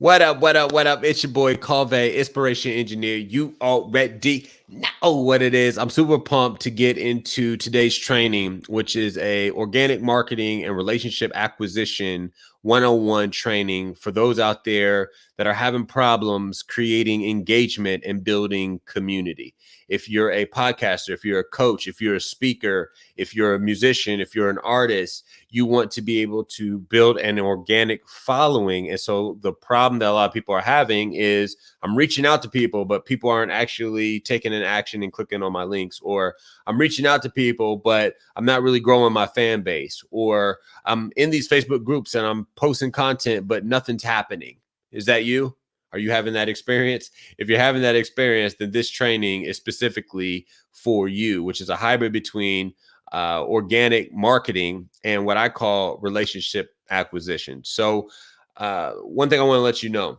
What up? What up? What up? It's your boy Cauveé, Inspiration Engineer. You already know what it is. I'm super pumped to get into today's training, which is a organic marketing and relationship acquisition 101 training for those out there that are having problems creating engagement and building community. If you're a podcaster, if you're a coach, if you're a speaker, if you're a musician, if you're an artist, you want to be able to build an organic following. And so the problem that a lot of people are having is I'm reaching out to people, but people aren't actually taking an action and clicking on my links, or I'm reaching out to people, but I'm not really growing my fan base, or I'm in these Facebook groups and I'm posting content, but nothing's happening. Is that you? Are you having that experience? If you're having that experience, then this training is specifically for you, which is a hybrid between organic marketing and what I call relationship acquisition. So one thing I want to let you know,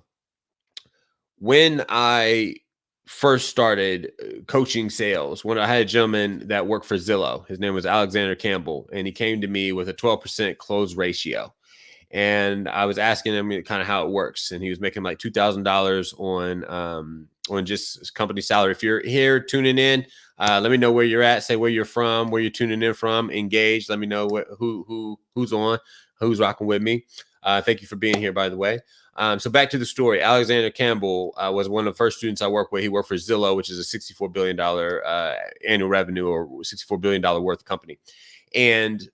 when I first started coaching sales, when I had a gentleman that worked for Zillow, his name was Alexander Campbell, and he came to me with a 12% close ratio. And I was asking him kind of how it works. And he was making like $2,000 on just his company salary. If you're here tuning in, let me know where you're at. Say where you're from, where you're tuning in from. Engage. Let me know who's on, who's rocking with me. Thank you for being here, by the way. So back to the story. Alexander Campbell was one of the first students I worked with. He worked for Zillow, which is a $64 billion annual revenue, or $64 billion worth company. And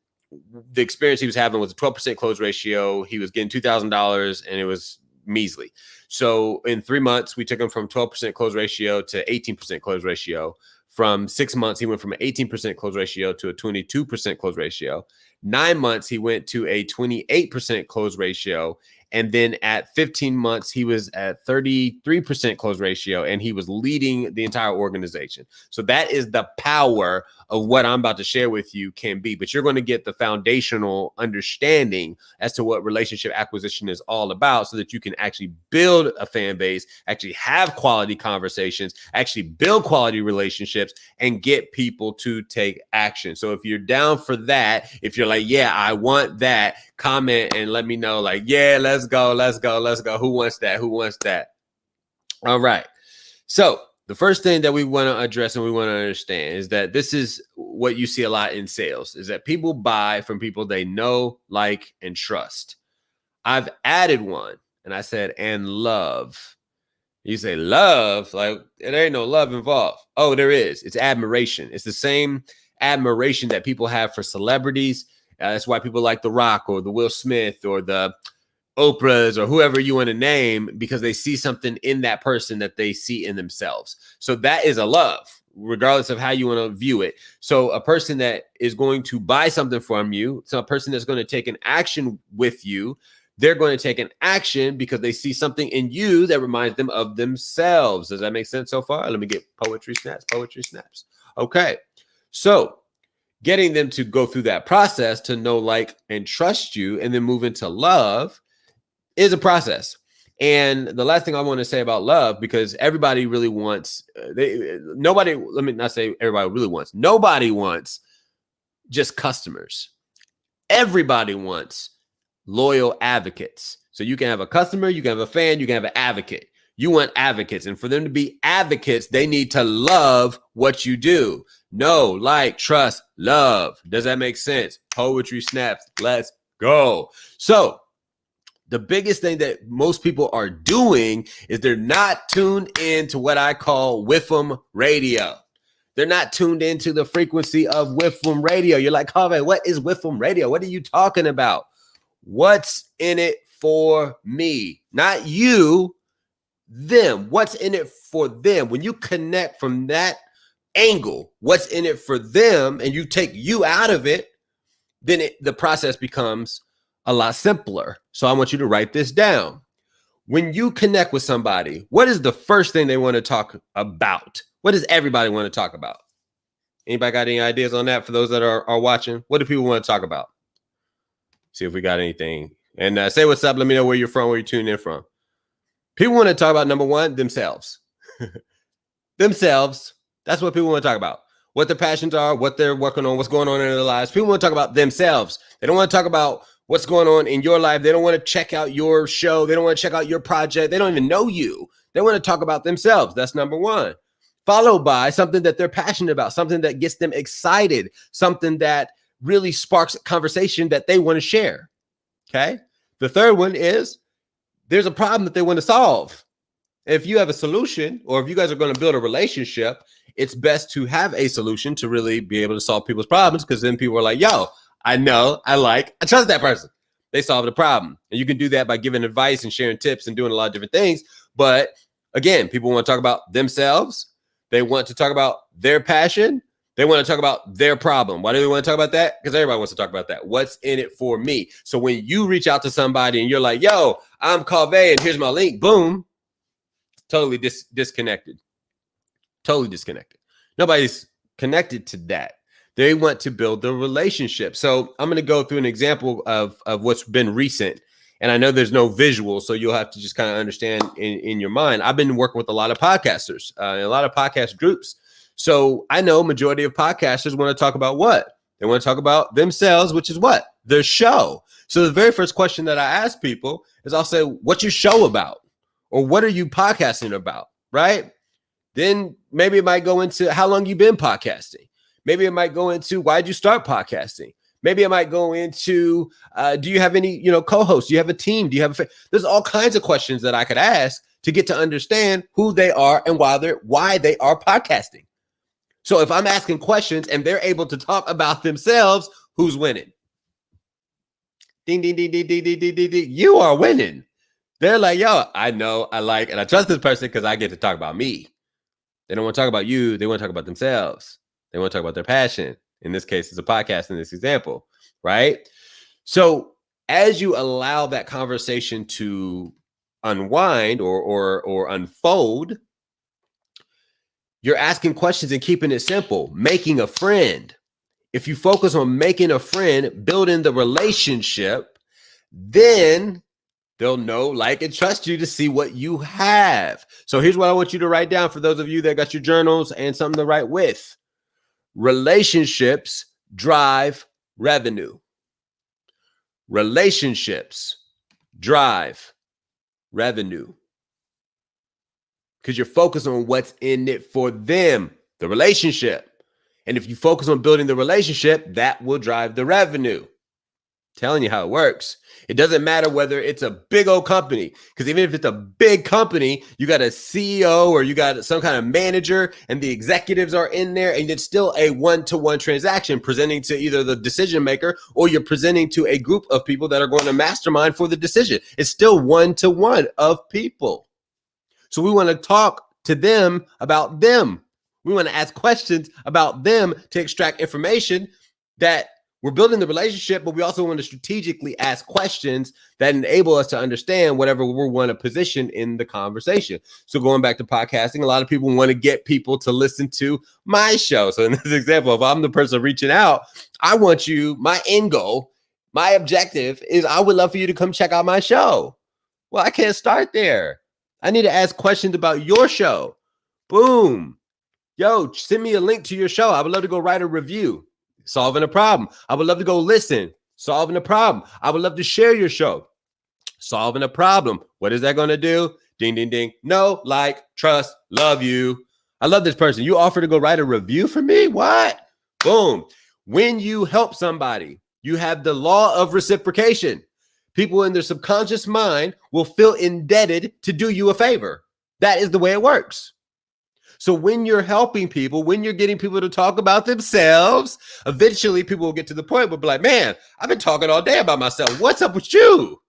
the experience he was having was a 12% close ratio. He was getting $2,000 and it was measly. So in 3 months, we took him from 12% close ratio to 18% close ratio. From 6 months, he went from an 18% close ratio to a 22% close ratio. 9 months, he went to a 28% close ratio. And then at 15 months, he was at 33% close ratio, and he was leading the entire organization. So that is the power of what I'm about to share with you can be. But you're going to get the foundational understanding as to what relationship acquisition is all about, so that you can actually build a fan base, actually have quality conversations, actually build quality relationships, and get people to take action. So if you're down for that, if you're like, yeah, I want that, comment and let me know, like, yeah, let's go. Who wants that? Who wants that? All right. So the first thing that we want to address and we want to understand is that this is what you see a lot in sales, is that people buy from people they know, like, and trust. I've added one, and I said, and love. You say love, like there ain't no love involved. Oh, there is. It's admiration. It's the same admiration that people have for celebrities. That's why people like The Rock or the Will Smith or the Oprahs or whoever you want to name, because they see something in that person that they see in themselves. So that is a love, regardless of how you want to view it. So a person that is going to buy something from you, so a person that's going to take an action with you, they're going to take an action because they see something in you that reminds them of themselves. Does that make sense so far? Let me get poetry snaps. Okay. So getting them to go through that process to know, like, and trust you, and then move into love is a process. And the last thing I want to say about love, because everybody really wants, nobody wants just customers. Everybody wants loyal advocates. So you can have a customer, you can have a fan, you can have an advocate. You want advocates. And for them to be advocates, they need to love what you do. Know, like, trust, love. Does that make sense? Poetry snaps. Let's go. So the biggest thing that most people are doing is they're not tuned in to what I call WIIFM radio. They're not tuned into the frequency of WIIFM radio. You're like, Cauveé, what is WIIFM radio? What are you talking about? What's in it for me? Not you, them. What's in it for them? When you connect from that angle, what's in it for them, and you take you out of it, then the process becomes a lot simpler. So I want you to write this down. When you connect with somebody, what is the first thing they want to talk about? What does everybody want to talk about? Anybody got any ideas on that for those that are watching? What do people want to talk about? See if we got anything. And say what's up. Let me know where you're from, where you're tuning in from. People want to talk about, number one, themselves. Themselves. That's what people want to talk about. What their passions are, what they're working on, what's going on in their lives. People want to talk about themselves. They don't want to talk about what's going on in your life. They don't want to check out your show. They don't want to check out your project. They don't even know you. They want to talk about themselves. That's number one. Followed by something that they're passionate about, something that gets them excited, something that really sparks a conversation that they want to share. Okay. The third one is there's a problem that they want to solve. If you have a solution, or if you guys are going to build a relationship, it's best to have a solution to really be able to solve people's problems, because then people are like, yo, I know, I trust that person. They solve the problem. And you can do that by giving advice and sharing tips and doing a lot of different things. But again, people want to talk about themselves. They want to talk about their passion. They want to talk about their problem. Why do they want to talk about that? Because everybody wants to talk about that. What's in it for me? So when you reach out to somebody and you're like, yo, I'm Cauveé and here's my link, boom, totally disconnected. Totally disconnected. Nobody's connected to that. They want to build the relationship. So I'm going to go through an example of what's been recent. And I know there's no visual, so you'll have to just kind of understand in your mind. I've been working with a lot of podcasters, a lot of podcast groups. So I know majority of podcasters want to talk about what? They want to talk about themselves, which is what? Their show. So the very first question that I ask people is I'll say, what's your show about? Or what are you podcasting about, right? Then maybe it might go into how long you've been podcasting. Maybe it might go into why did you start podcasting? Maybe it might go into, do you have any, co-hosts? Do you have a team? Do you have there's all kinds of questions that I could ask to get to understand who they are and why they are podcasting. So if I'm asking questions and they're able to talk about themselves, who's winning? Ding, ding, ding, ding, ding, ding, ding, ding, ding. You are winning. They're like, yo, I know, I like, and I trust this person because I get to talk about me. They don't want to talk about you. They want to talk about themselves. They want to talk about their passion. In this case, it's a podcast in this example, right? So as you allow that conversation to unwind or unfold, you're asking questions and keeping it simple, making a friend. If you focus on making a friend, building the relationship, then they'll know, like, and trust you to see what you have. So here's what I want you to write down for those of you that got your journals and something to write with. Relationships drive revenue. Relationships drive revenue. Because you're focused on what's in it for them, the relationship. And if you focus on building the relationship, that will drive the revenue. Telling you how it works. It doesn't matter whether it's a big old company, because even if it's a big company, you got a CEO or you got some kind of manager and the executives are in there, and it's still a one-to-one transaction presenting to either the decision maker or you're presenting to a group of people that are going to mastermind for the decision. It's still one-to-one of people. So we want to talk to them about them. We want to ask questions about them to extract information that we're building the relationship, but we also want to strategically ask questions that enable us to understand whatever we want to position in the conversation. So going back to podcasting, a lot of people want to get people to listen to my show. So in this example, if I'm the person reaching out, I want you, my end goal, my objective is I would love for you to come check out my show. Well, I can't start there. I need to ask questions about your show. Boom. Yo, send me a link to your show. I would love to go write a review. Solving a problem. I would love to go listen. Solving a problem. I would love to share your show. Solving a problem. What is that going to do? Ding, ding, ding. No, like, trust, love you. I love this person. You offer to go write a review for me? What? Boom. When you help somebody, you have the law of reciprocation. People in their subconscious mind will feel indebted to do you a favor. That is the way it works. So when you're helping people, when you're getting people to talk about themselves, eventually people will get to the point where be like, man, I've been talking all day about myself. What's up with you?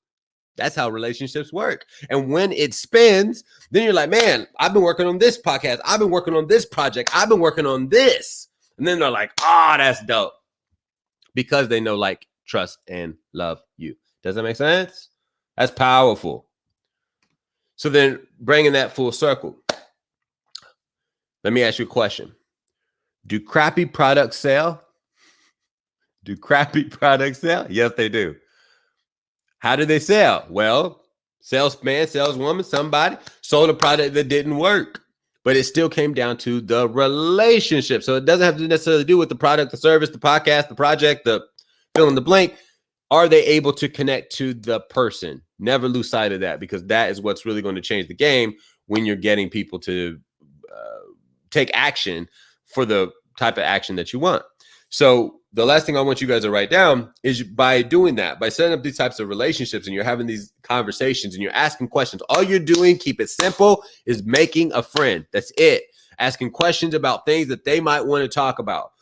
That's how relationships work. And when it spins, then you're like, man, I've been working on this podcast. I've been working on this project. I've been working on this. And then they're like, that's dope. Because they know, like, trust, and love you. Does that make sense? That's powerful. So then bringing that full circle. Let me ask you a question. Do crappy products sell? Do crappy products sell? Yes, they do. How do they sell? Well, salesman, saleswoman, somebody sold a product that didn't work, but it still came down to the relationship. So it doesn't have to necessarily do with the product, the service, the podcast, the project, the fill in the blank. Are they able to connect to the person? Never lose sight of that, because that is what's really going to change the game when you're getting people to take action for the type of action that you want. So the last thing I want you guys to write down is, by doing that, by setting up these types of relationships and you're having these conversations and you're asking questions, all you're doing, keep it simple, is making a friend. That's it. Asking questions about things that they might want to talk about.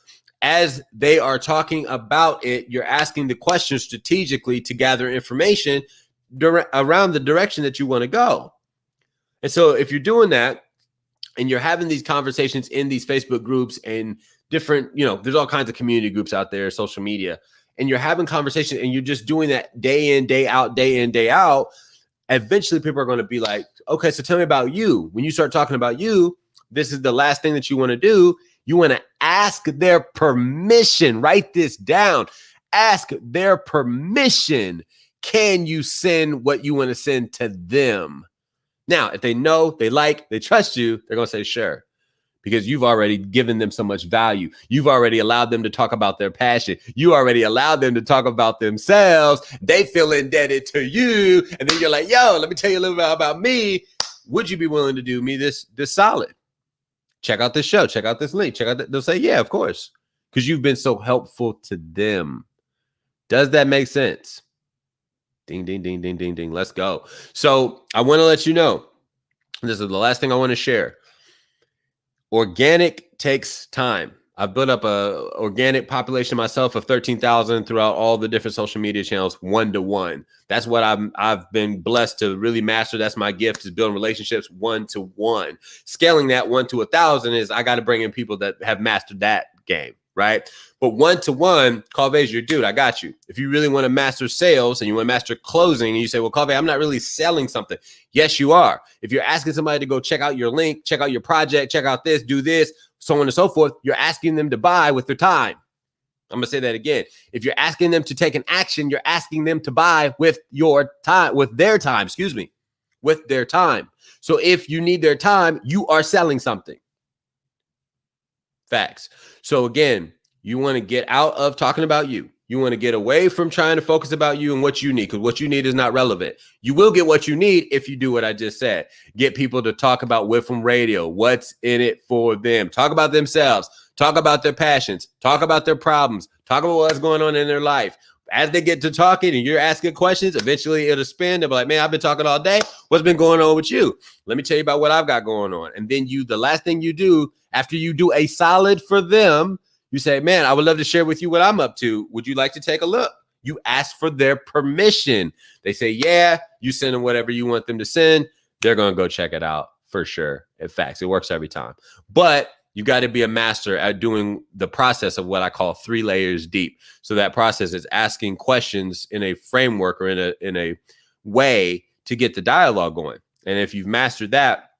As they are talking about it, you're asking the questions strategically to gather information around the direction that you want to go. And so if you're doing that and you're having these conversations in these Facebook groups and different, there's all kinds of community groups out there, social media, and you're having conversations and you're just doing that day in, day out, eventually people are going to be like, okay, so tell me about you. When you start talking about you, this is the last thing that you want to do. You want to ask their permission. Write this down. Ask their permission. Can you send what you want to send to them? Now, if they know, they like, they trust you, they're going to say sure, because you've already given them so much value. You've already allowed them to talk about their passion. You already allowed them to talk about themselves. They feel indebted to you. And then you're like, yo, let me tell you a little bit about me. Would you be willing to do me this solid? Check out this show. Check out this link. Check out that. They'll say, yeah, of course, because you've been so helpful to them. Does that make sense? Ding, ding, ding, ding, ding, ding. Let's go. So I want to let you know, this is the last thing I want to share. Organic takes time. I've built up a organic population myself of 13,000 throughout all the different social media channels, 1-to-1. That's what I've been blessed to really master. That's my gift, is building relationships 1-to-1. Scaling that 1 to 1,000 is, I got to bring in people that have mastered that game, right? But 1-to-1, Cauveé is your dude. I got you. If you really want to master sales and you want to master closing, and you say, well, Cauveé, I'm not really selling something. Yes, you are. If you're asking somebody to go check out your link, check out your project, check out this, do this, so on and so forth, you're asking them to buy with their time. I'm going to say that again. If you're asking them to take an action, you're asking them to buy with your time, with their time, with their time. So if you need their time, you are selling something. Facts. So again, you want to get out of talking about you. You want to get away from trying to focus about you and what you need, because what you need is not relevant. You will get what you need if you do what I just said. Get people to talk about WIIFM Radio. What's in it for them? Talk about themselves. Talk about their passions. Talk about their problems. Talk about what's going on in their life. As they get to talking and you're asking questions, eventually it'll spin. They'll be like, man, I've been talking all day. What's been going on with you? Let me tell you about what I've got going on. And then the last thing you do after you do a solid for them, you say, man, I would love to share with you what I'm up to. Would you like to take a look? You ask for their permission. They say, yeah, you send them whatever you want them to send. They're going to go check it out for sure. In fact, it works every time. But you got to be a master at doing the process of what I call 3 layers deep. So that process is asking questions in a framework or in a way to get the dialogue going. And if you've mastered that,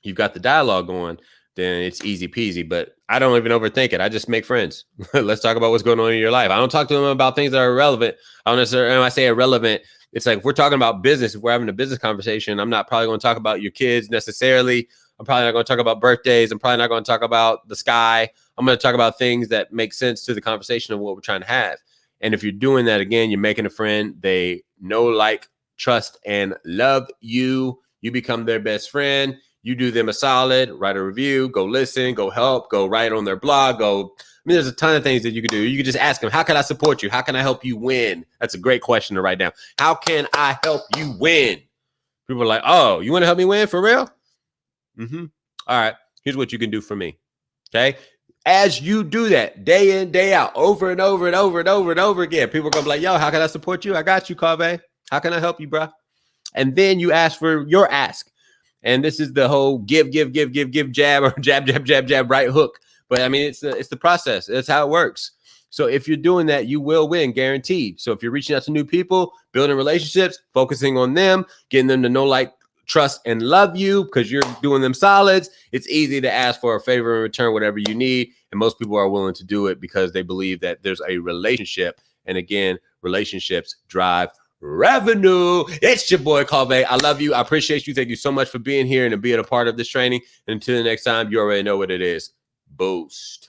you've got the dialogue going, then it's easy peasy. But I don't even overthink it. I just make friends. Let's talk about what's going on in your life. I don't talk to them about things that are irrelevant. I don't necessarily, when I say irrelevant, it's like, if we're talking about business, if we're having a business conversation, I'm not probably going to talk about your kids necessarily. I'm probably not going to talk about birthdays. I'm probably not going to talk about the sky. I'm going to talk about things that make sense to the conversation of what we're trying to have. And if you're doing that, again, you're making a friend. They know, like, trust, and love you. You become their best friend. You do them a solid, write a review, go listen, go help, go write on their blog, there's a ton of things that you can do. You can just ask them, how can I support you? How can I help you win? That's a great question to write down. How can I help you win? People are like, oh, you want to help me win for real? All right, here's what you can do for me. Okay. As you do that day in, day out, over and over and over and over and over again, people are going to be like, yo, how can I support you? I got you, Cauveé. How can I help you, bro? And then you ask for your ask. And this is the whole give, jab, or jab, right hook. But I mean, it's the process. That's how it works. So if you're doing that, you will win, guaranteed. So if you're reaching out to new people, building relationships, focusing on them, getting them to know, like, trust, and love you because you're doing them solids, it's easy to ask for a favor in return, whatever you need. And most people are willing to do it because they believe that there's a relationship. And again, relationships drive revenue. It's your boy Cauveé. I love you. I appreciate you. Thank you so much for being here and being a part of this training. And until the next time, you already know what it is. Boost.